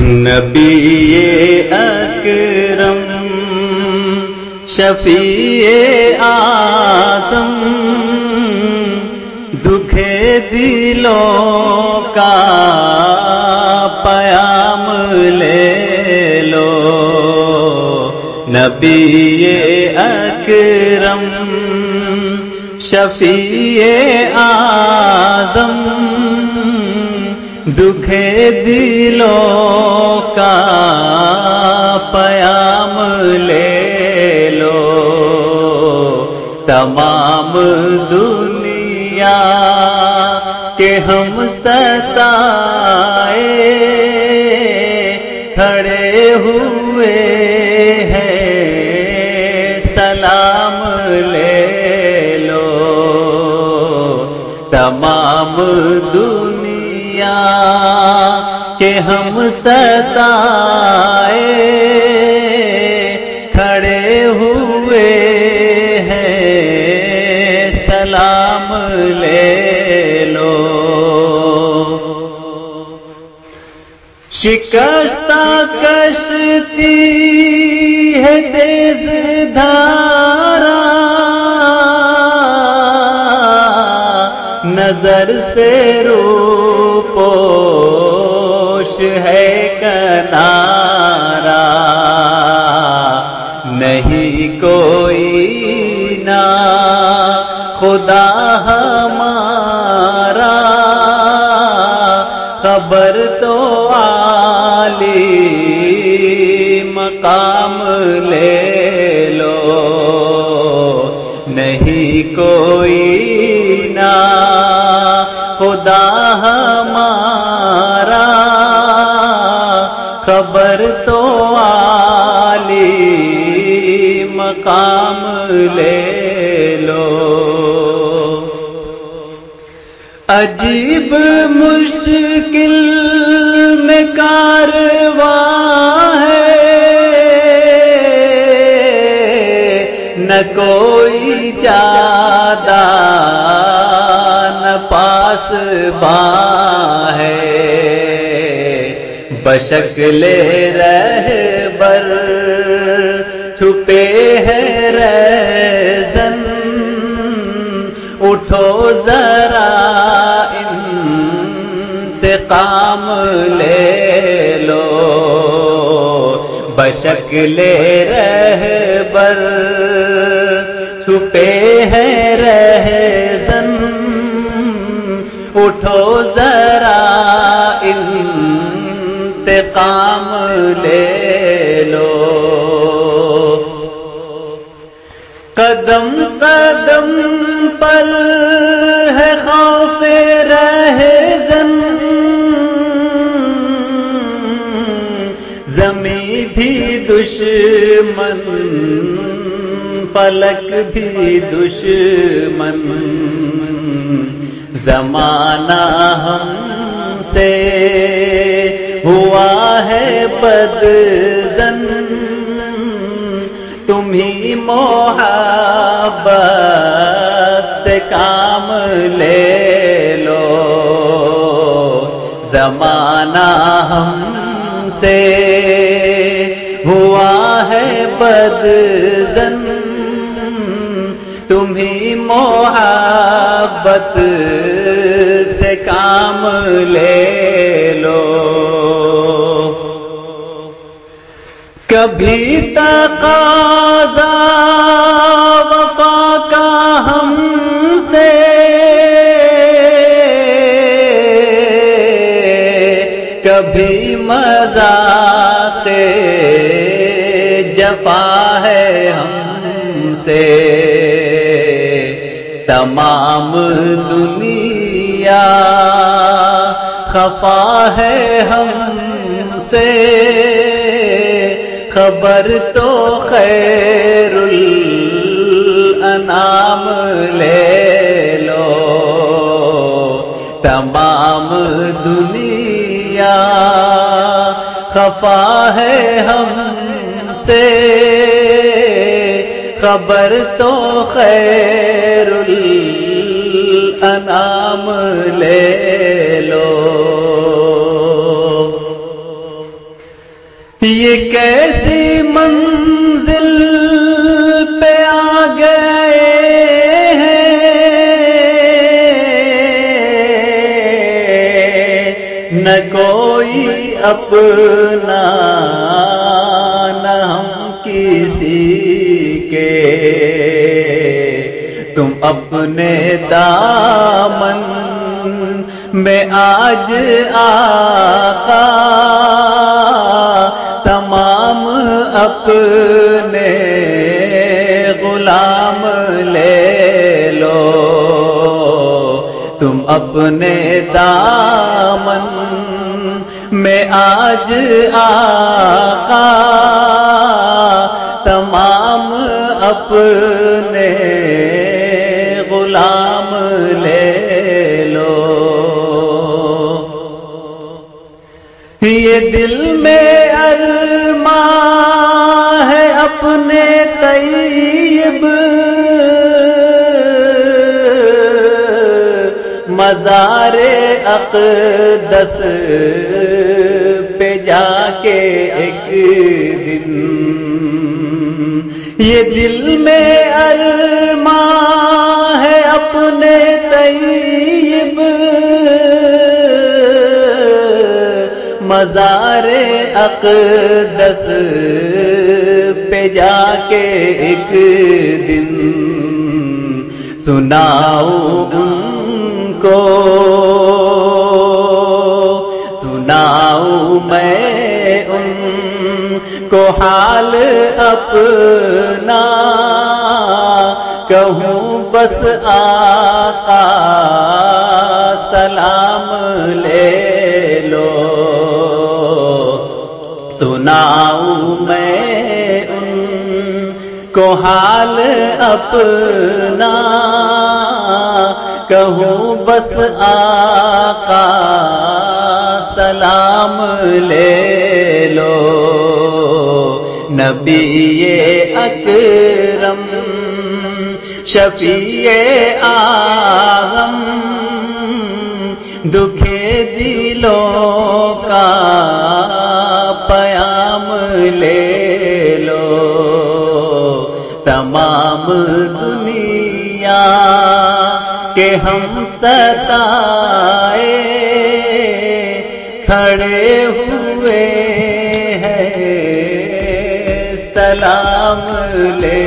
نبی اکرم شفیع اعظم دکھے دلوں کا پیام لے لو، نبی اکرم شفیع اعظم دکھے دلوں کا پیام لے لو، تمام دنیا کے ہم ستائے کھڑے ہوئے ہیں، سلام لے لو، تمام دنیا کہ ہم ستائے کھڑے ہوئے ہیں، سلام لے لو، شکستہ کشتی ہے تیز دھارا، نظر سے روپوش ہے کنارا، نہیں کوئی نہ خدا ہمارا، خبر تو عالی مقام لے لو، نہیں کوئی نہ خدا ہمارا، خبر تو عالی مقام لے لو، عجیب مشکل میں کارواں ہے، نہ کوئی جادہ نہ پاس باں ہے، بشکل رہبر چھپے ہے رہزن، اٹھو ذرا انتقام لے لو، بشکل رہبر چھپے ہیں رہزن، اٹھو ذرا انتقام لے لو، قدم قدم پر ہے خوف رہزن، زمین بھی دشمن فلک بھی دشمن، زمانہ ہم سے ہوا ہے بدظن، تمہیں محبت سے کام لے لو، زمانہ ہم سے ہوا ہے بدظن، تمہیں محبت سے کام لے لو، کبھی تقاضا وفا کا ہم سے کبھی مذاق جفا ہے ہم سے، تمام دنیا خفا ہے ہم سے، خبر تو خیر الانام لے لو، تمام دنیا خفا ہے ہم سے، خبر تو خیر الانام لے لو، یہ کیسی منزل پہ آ گئے ہیں، نہ کوئی اپنا نہ ہم کسی کے، تم اپنے دامن میں آج آقا تمام اپنے غلام لے لو، تم اپنے دامن میں آج آقا تمام اپنے غلام لے لو۔ یہ دل میں ارماں ہے اپنے طیب مزار اقدس پہ جا کے ایک دن، یہ دل میں ارماں ہے اپنے طیب مزار اقدس پہ جا کے ایک دن سناؤ ان کو، سناؤ میں ان کو حال اپنا، کہوں بس آقا سلام لے لو، سناؤ میں ان کو حال اپنا، کہوں بس آقا سلام لے لو۔ نبی اکرم شفیع اعظم دکھے دلوں کا پیام لے لو، تمام دنیا کہ ہم ستائے کھڑے ہوئے ہیں سلام لے